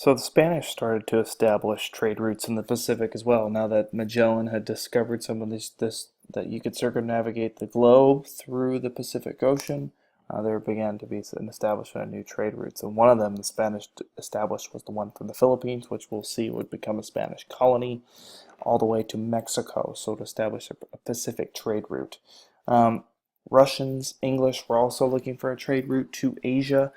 So the Spanish started to establish trade routes in the Pacific as well. Now that Magellan had discovered some of this that you could circumnavigate the globe through the Pacific Ocean, there began to be an establishment of new trade routes. And one of them, the Spanish established, was the one from the Philippines, which we'll see would become a Spanish colony, all the way to Mexico. So to establish a Pacific trade route. Russians, English were also looking for a trade route to Asia.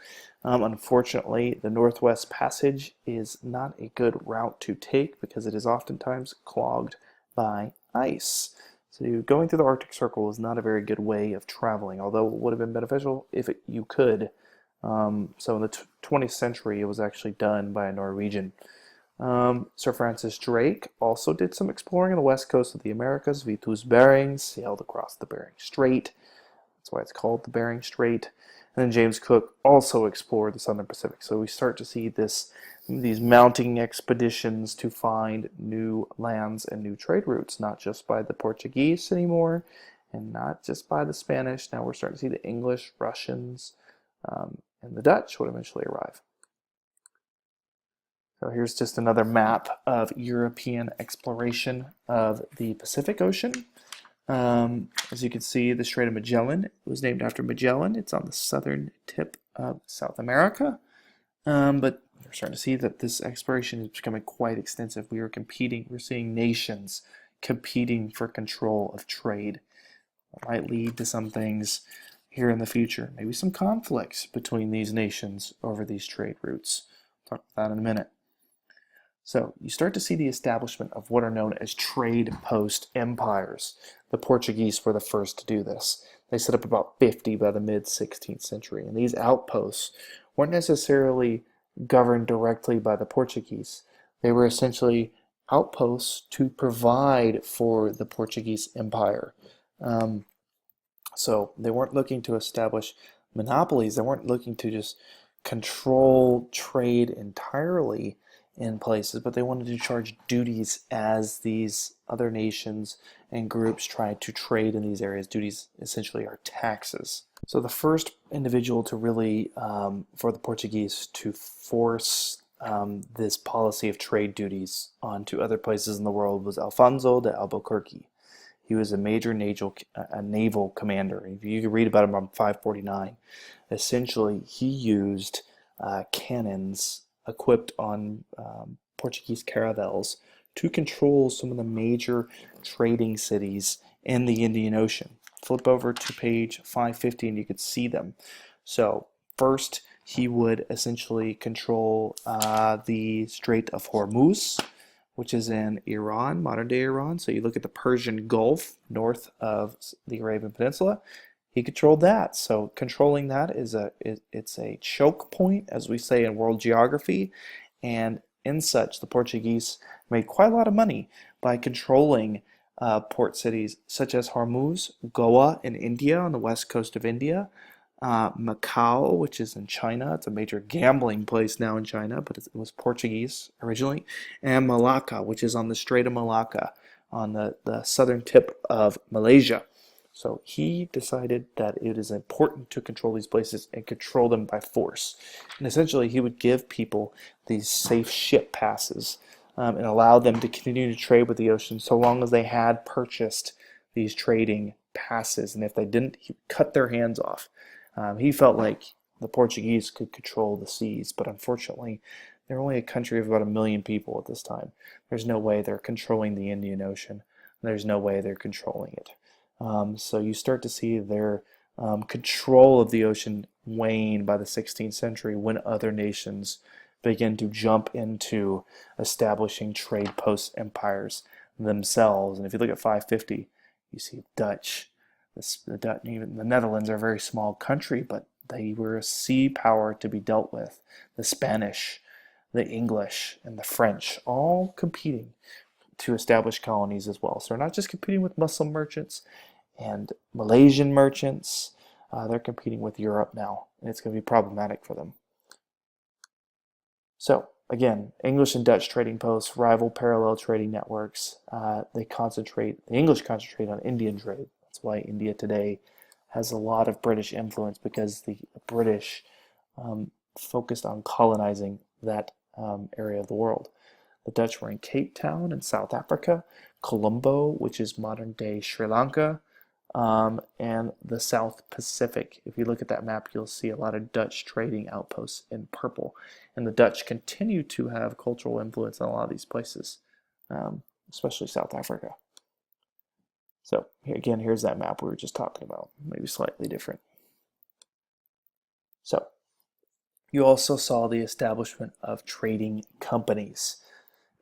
Unfortunately, the Northwest Passage is not a good route to take because it is oftentimes clogged by ice. So going through the Arctic Circle is not a very good way of traveling, although it would have been beneficial if you could. So in the 20th century, it was actually done by a Norwegian. Sir Francis Drake also did some exploring on the west coast of the Americas. Vitus Bering sailed across the Bering Strait. That's why it's called the Bering Strait. And then James Cook also explored the southern Pacific. So we start to see these mounting expeditions to find new lands and new trade routes, not just by the Portuguese anymore, and not just by the Spanish. Now we're starting to see the English, Russians, and the Dutch would eventually arrive. So here's just another map of European exploration of the Pacific Ocean. As you can see, the Strait of Magellan was named after Magellan. It's on the southern tip of South America. But we're starting to see that this exploration is becoming quite extensive. We're seeing nations competing for control of trade. That might lead to some things here in the future. Maybe some conflicts between these nations over these trade routes. I'll talk about that in a minute. So you start to see the establishment of what are known as trade post empires. The Portuguese were the first to do this. They set up about 50 by the mid-16th century. And these outposts weren't necessarily governed directly by the Portuguese. They were essentially outposts to provide for the Portuguese Empire. So they weren't looking to establish monopolies. They weren't looking to just control trade entirely in places, but they wanted to charge duties as these other nations and groups tried to trade in these areas. Duties essentially are taxes. So the first individual to really, for the Portuguese to force this policy of trade duties onto other places in the world was Alfonso de Albuquerque. He was a major naval commander. You can read about him on 549. Essentially, he used cannons equipped on Portuguese caravels to control some of the major trading cities in the Indian Ocean. Flip over to page 550 and you could see them. So first, he would essentially control the Strait of Hormuz, which is in Iran, modern-day Iran. So you look at the Persian Gulf north of the Arabian Peninsula. He controlled that. So controlling that it's a choke point, as we say in world geography, and in such the Portuguese made quite a lot of money by controlling port cities such as Hormuz, Goa in India, on the west coast of India, Macau, which is in China. It's a major gambling place now in China, but it was Portuguese originally, and Malacca, which is on the Strait of Malacca on the southern tip of Malaysia. So he decided that it is important to control these places and control them by force. And essentially, he would give people these safe ship passes and allow them to continue to trade with the ocean so long as they had purchased these trading passes. And if they didn't, he would cut their hands off. He felt like the Portuguese could control the seas, but unfortunately, they're only a country of about 1 million people at this time. There's no way they're controlling the Indian Ocean. There's no way they're controlling it. So you start to see their control of the ocean wane by the 16th century when other nations begin to jump into establishing trade post empires themselves. And if you look at 550, you see Dutch. Even the Netherlands are a very small country, but they were a sea power to be dealt with. The Spanish, the English, and the French all competing to establish colonies as well. So they're not just competing with Muslim merchants and Malaysian merchants, they're competing with Europe now, and it's going to be problematic for them. So again, English and Dutch trading posts, rival parallel trading networks. The English concentrate on Indian trade. That's why India today has a lot of British influence, because the British focused on colonizing that area of the world. The Dutch were in Cape Town in South Africa, Colombo, which is modern-day Sri Lanka, and the South Pacific. If you look at that map, you'll see a lot of Dutch trading outposts in purple. And the Dutch continue to have cultural influence in a lot of these places, especially South Africa. So again, here's that map we were just talking about, maybe slightly different. So you also saw the establishment of trading companies.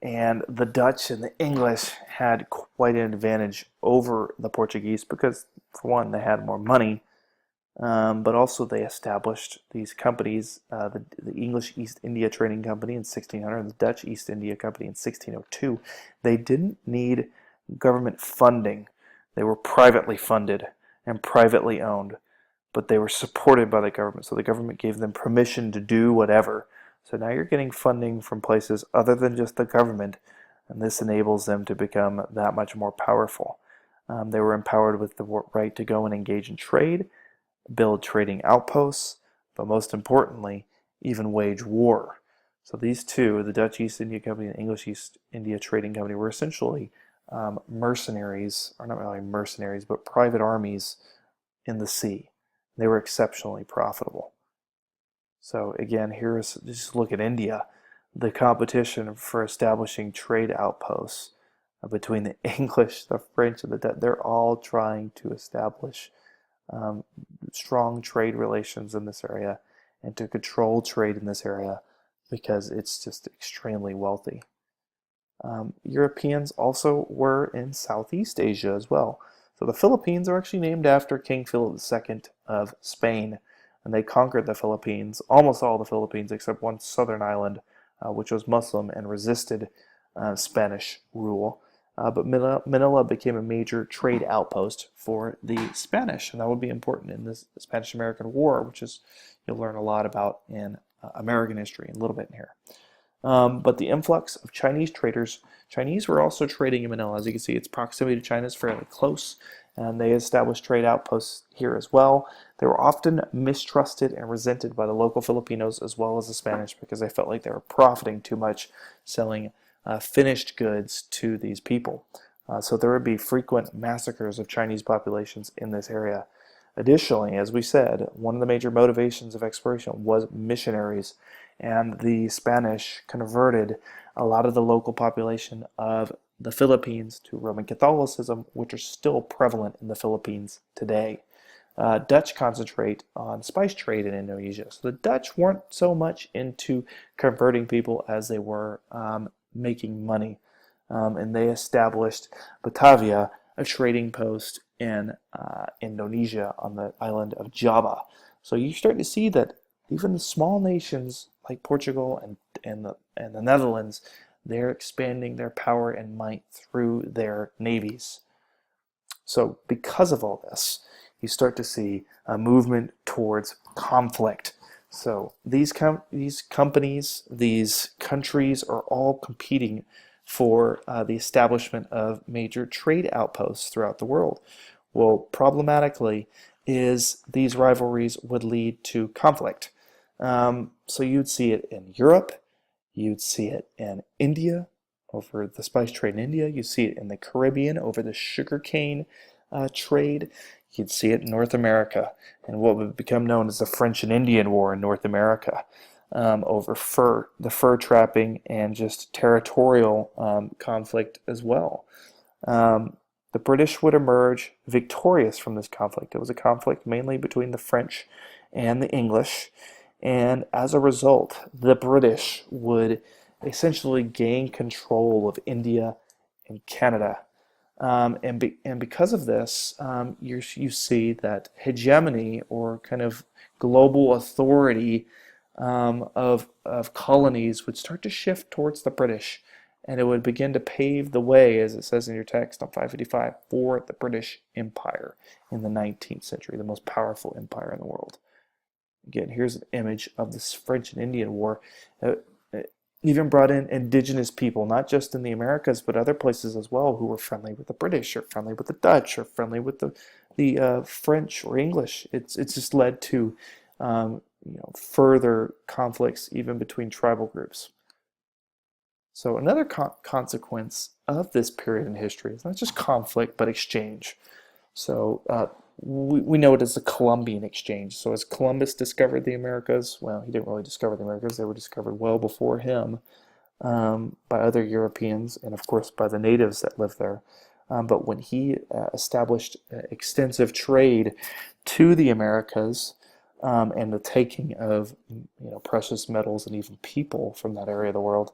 And the Dutch and the English had quite an advantage over the Portuguese because, for one, they had more money, but also they established these companies, the English East India Trading Company in 1600 and the Dutch East India Company in 1602. They didn't need government funding. They were privately funded and privately owned, but they were supported by the government, so the government gave them permission to do whatever. So now you're getting funding from places other than just the government, and this enables them to become that much more powerful. They were empowered with the right to go and engage in trade, build trading outposts, but most importantly, even wage war. So these two, the Dutch East India Company and the English East India Trading Company, were essentially mercenaries, or not really mercenaries, but private armies in the sea. They were exceptionally profitable. So again, here's just look at India. The competition for establishing trade outposts between the English, the French, and the Dutch, they're all trying to establish strong trade relations in this area and to control trade in this area because it's just extremely wealthy. Europeans also were in Southeast Asia as well. So the Philippines are actually named after King Philip II of Spain. And they conquered the Philippines, almost all the Philippines except one southern island, which was Muslim and resisted Spanish rule. But Manila became a major trade outpost for the Spanish, and that would be important in the Spanish-American War, which is you'll learn a lot about in American history in a little bit in here. But the influx of Chinese traders, Chinese were also trading in Manila. As you can see, its proximity to China is fairly close, and they established trade outposts here as well. They were often mistrusted and resented by the local Filipinos as well as the Spanish because they felt like they were profiting too much selling finished goods to these people. So there would be frequent massacres of Chinese populations in this area. Additionally, as we said, one of the major motivations of exploration was missionaries, and the Spanish converted a lot of the local population of the Philippines to Roman Catholicism, which are still prevalent in the Philippines today. Dutch concentrate on spice trade in Indonesia. So the Dutch weren't so much into converting people as they were making money. And they established Batavia, a trading post in Indonesia on the island of Java. So you start to see that even small nations like Portugal and the Netherlands, they're expanding their power and might through their navies. So because of all this, you start to see a movement towards conflict. So these companies, these countries are all competing for the establishment of major trade outposts throughout the world. Well, problematically is these rivalries would lead to conflict. So you'd see it in Europe, you'd see it in India over the spice trade in India, you see it in the Caribbean over the sugarcane trade, you'd see it in North America and what would become known as the French and Indian War in North America over the fur trapping and just territorial conflict as well. The British would emerge victorious from this conflict. It was a conflict mainly between the French and the English, and as a result, the British would essentially gain control of India and Canada. And because of this, you see that hegemony or kind of global authority of colonies would start to shift towards the British, and it would begin to pave the way, as it says in your text on 555, for the British Empire in the 19th century, the most powerful empire in the world. Again, here's an image of this French and Indian War. Even brought in indigenous people, not just in the Americas, but other places as well, who were friendly with the British, or friendly with the Dutch, or friendly with the French or English. It's just led to further conflicts even between tribal groups. So another consequence of this period in history is not just conflict, but exchange. So we know it as the Columbian Exchange. So as Columbus discovered the Americas, well, he didn't really discover the Americas. They were discovered well before him by other Europeans and, of course, by the natives that lived there. But when he established extensive trade to the Americas and the taking of precious metals and even people from that area of the world,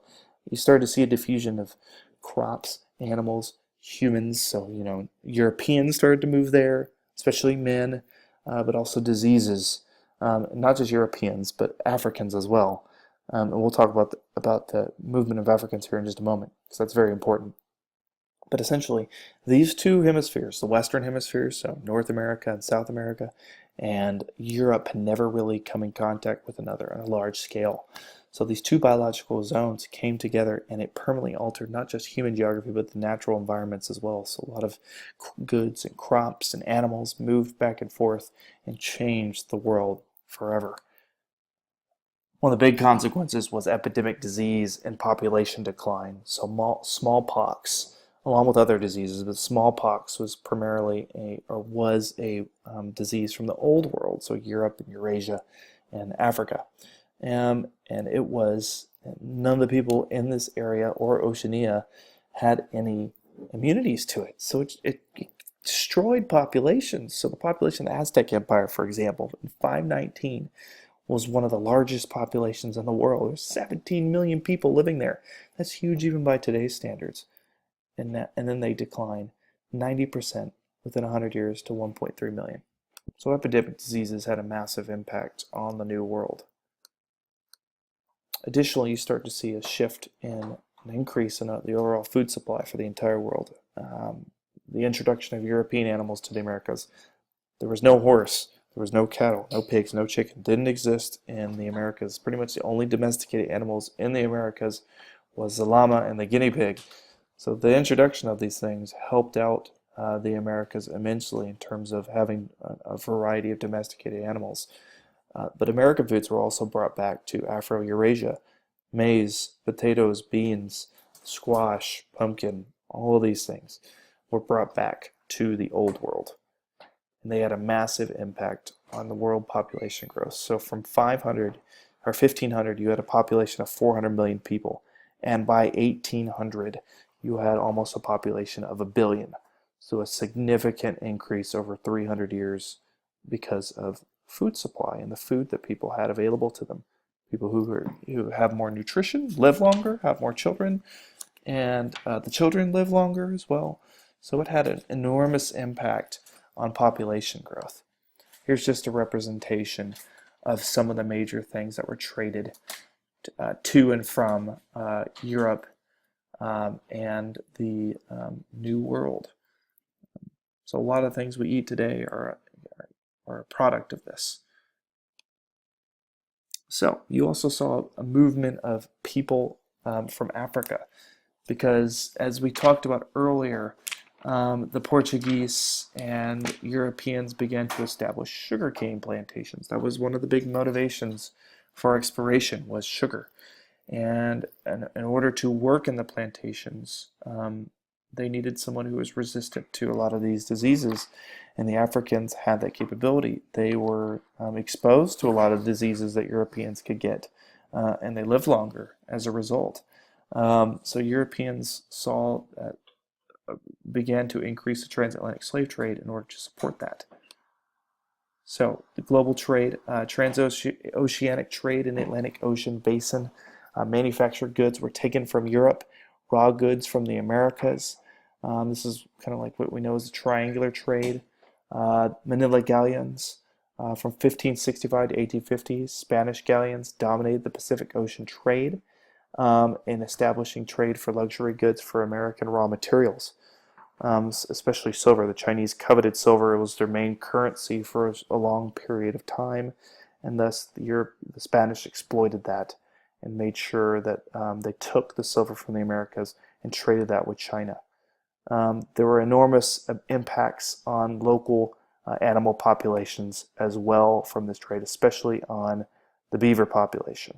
you started to see a diffusion of crops, animals, humans. So, Europeans started to move there, especially men, but also diseases. Not just Europeans, but Africans as well. And we'll talk about the movement of Africans here in just a moment, because that's very important. But essentially, these two hemispheres, the Western Hemisphere, so North America and South America, and Europe had never really come in contact with another on a large scale. So these two biological zones came together and it permanently altered not just human geography, but the natural environments as well. So a lot of goods and crops and animals moved back and forth and changed the world forever. One of the big consequences was epidemic disease and population decline. So smallpox, along with other diseases, but smallpox was primarily a disease from the old world, so Europe and Eurasia and Africa. And it was, none of the people in this area or Oceania had any immunities to it. So it destroyed populations. So the population of the Aztec Empire, for example, in 519 was one of the largest populations in the world. There's 17 million people living there. That's huge even by today's standards. And then they decline 90% within 100 years to 1.3 million. So epidemic diseases had a massive impact on the New World. Additionally, you start to see a shift in an increase in the overall food supply for the entire world. The introduction of European animals to the Americas. There was no horse, there was no cattle, no pigs, no chicken. Didn't exist in the Americas. Pretty much the only domesticated animals in the Americas was the llama and the guinea pig. So the introduction of these things helped out the Americas immensely in terms of having a variety of domesticated animals. But American foods were also brought back to Afro-Eurasia. Maize, potatoes, beans, squash, pumpkin, all of these things were brought back to the Old World. And they had a massive impact on the world population growth. So from 500 or 1500, you had a population of 400 million people. And by 1800, you had almost a population of 1 billion. So a significant increase over 300 years because of food supply and the food that people had available to them. People who have more nutrition live longer, have more children, and the children live longer as well. So it had an enormous impact on population growth. Here's just a representation of some of the major things that were traded to and from Europe and the New World. So a lot of things we eat today are a product of this. So you also saw a movement of people from Africa, because as we talked about earlier, the Portuguese and Europeans began to establish sugarcane plantations. That was one of the big motivations for exploration, was sugar. And in order to work in the plantations, they needed someone who was resistant to a lot of these diseases, and the Africans had that capability. They were exposed to a lot of diseases that Europeans could get, and they lived longer as a result. So Europeans began to increase the transatlantic slave trade in order to support that. So the global trade, transoceanic trade in the Atlantic Ocean basin, manufactured goods were taken from Europe, raw goods from the Americas. This is kind of like what we know as the triangular trade. Manila galleons from 1565 to 1850, Spanish galleons dominated the Pacific Ocean trade in establishing trade for luxury goods for American raw materials, especially silver. The Chinese coveted silver. It was their main currency for a long period of time, and thus the Spanish exploited that and made sure that they took the silver from the Americas and traded that with China. There were enormous impacts on local animal populations as well from this trade, especially on the beaver population.